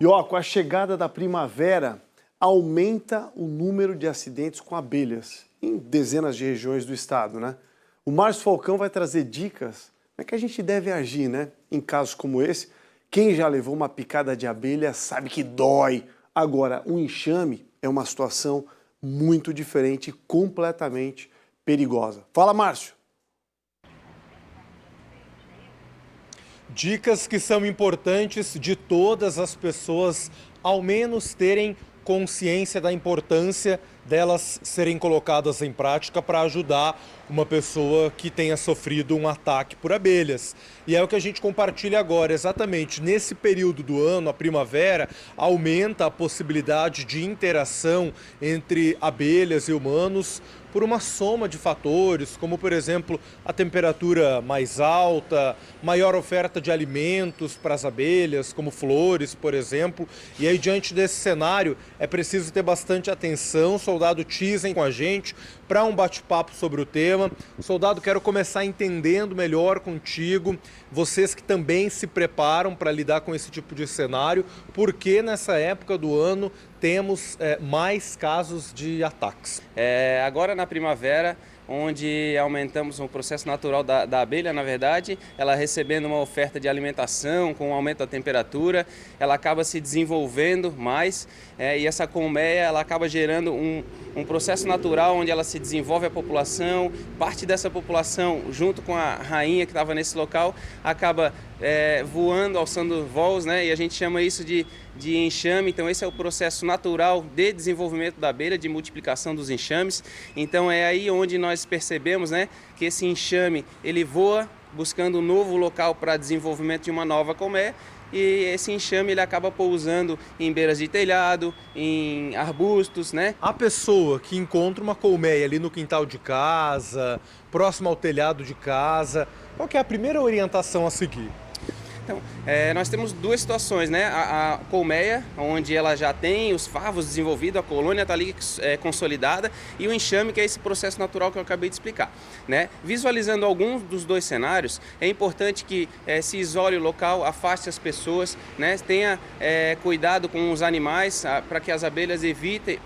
E ó, com a chegada da primavera, aumenta o número de acidentes com abelhas em dezenas de regiões do estado, né? O Márcio Falcão vai trazer dicas como é que a gente deve agir, né? Em casos como esse, quem já levou uma picada de abelha sabe que dói. Agora, um enxame é uma situação muito diferente e completamente perigosa. Fala, Márcio! Dicas que são importantes de todas as pessoas, ao menos terem consciência da importância delas serem colocadas em prática para ajudar uma pessoa que tenha sofrido um ataque por abelhas. E é o que a gente compartilha agora, exatamente nesse período do ano, a primavera, aumenta a possibilidade de interação entre abelhas e humanos por uma soma de fatores, como por exemplo a temperatura mais alta, maior oferta de alimentos para as abelhas, como flores, por exemplo. E aí, diante desse cenário, é preciso ter bastante atenção. Soldado Thyssen com a gente para um bate-papo sobre o tema. Soldado, quero começar entendendo melhor contigo, vocês que também se preparam para lidar com esse tipo de cenário, porque nessa época do ano temos mais casos de ataques. Agora na primavera, onde aumentamos o processo natural da abelha, na verdade, ela recebendo uma oferta de alimentação com o aumento da temperatura, ela acaba se desenvolvendo mais e essa colmeia ela acaba gerando um processo natural onde ela se desenvolve a população, parte dessa população junto com a rainha que estava nesse local acaba voando, alçando voos, né? E a gente chama isso de enxame. Então esse é o processo natural de desenvolvimento da abelha, de multiplicação dos enxames. Então é aí onde nós percebemos, né, que esse enxame ele voa buscando um novo local para desenvolvimento de uma nova colmeia. E esse enxame ele acaba pousando em beiras de telhado, em arbustos, né? A pessoa que encontra uma colmeia ali no quintal de casa, próximo ao telhado de casa, qual que é a primeira orientação a seguir? Então, nós temos duas situações, né? A colmeia, onde ela já tem os favos desenvolvidos, a colônia está ali consolidada, e o enxame, que é esse processo natural que eu acabei de explicar, né? Visualizando alguns dos dois cenários, é importante que se isole o local, afaste as pessoas, né? Tenha cuidado com os animais, para que as abelhas evite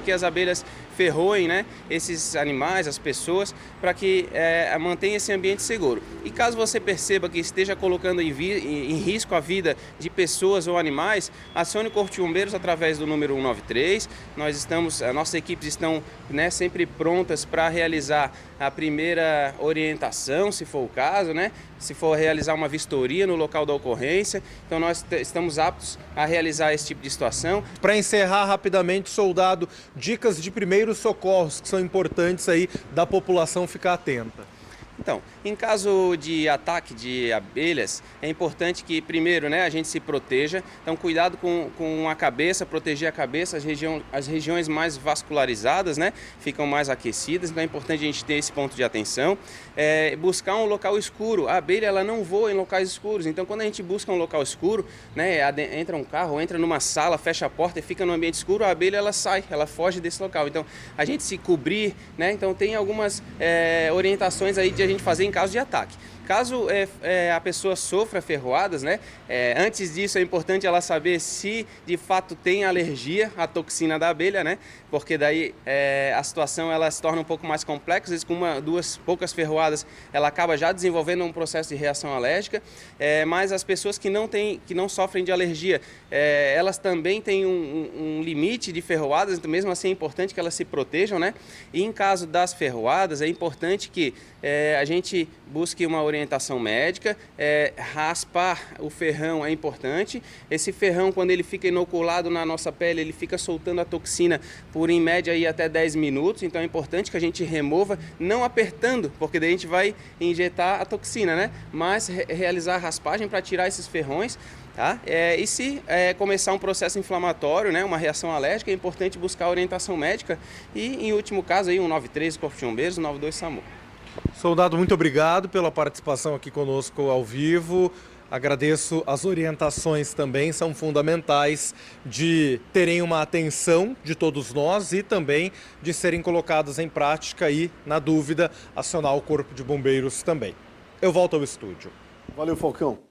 que as abelhas ferroem, né, esses animais, as pessoas, para que mantenha esse ambiente seguro. E caso você perceba que esteja colocando em risco a vida de pessoas ou animais, acione o Corpo de Bombeiros através do número 193. Nossas equipes estão, né, sempre prontas para realizar a primeira orientação, se for o caso, né? Se for realizar uma vistoria no local da ocorrência. Então nós estamos aptos a realizar esse tipo de situação. Para encerrar rapidamente, soldado, dicas de primeiros socorros que são importantes aí da população ficar atenta. Então, em caso de ataque de abelhas, é importante que, primeiro, né, a gente se proteja. Então, cuidado com a cabeça, proteger a cabeça, as regiões mais vascularizadas, né, ficam mais aquecidas. Então, é importante a gente ter esse ponto de atenção. Buscar um local escuro. A abelha ela não voa em locais escuros. Então, quando a gente busca um local escuro, né, entra um carro, entra numa sala, fecha a porta e fica no ambiente escuro, a abelha ela sai, ela foge desse local. Então, a gente se cobrir, né, então tem algumas orientações aí de a gente fazer em caso de ataque. Caso a pessoa sofra ferroadas, né, antes disso é importante ela saber se de fato tem alergia à toxina da abelha, né, porque daí a situação ela se torna um pouco mais complexa. Às vezes com poucas ferroadas ela acaba já desenvolvendo um processo de reação alérgica, mas as pessoas que não sofrem de alergia, elas também têm um limite de ferroadas, então mesmo assim é importante que elas se protejam, né, e em caso das ferroadas é importante que a gente busque uma orientação médica. Raspar o ferrão é importante. Esse ferrão, quando ele fica inoculado na nossa pele, ele fica soltando a toxina por em média aí até 10 minutos, então é importante que a gente remova, não apertando, porque daí a gente vai injetar a toxina, né? Mas realizar a raspagem para tirar esses ferrões. Tá? E se começar um processo inflamatório, né, uma reação alérgica, é importante buscar orientação médica e, em último caso, aí, 193 Corpo de Bombeiros, 92 SAMU. Soldado, muito obrigado pela participação aqui conosco ao vivo. Agradeço as orientações também, são fundamentais de terem uma atenção de todos nós e também de serem colocadas em prática e, na dúvida, acionar o Corpo de Bombeiros também. Eu volto ao estúdio. Valeu, Falcão.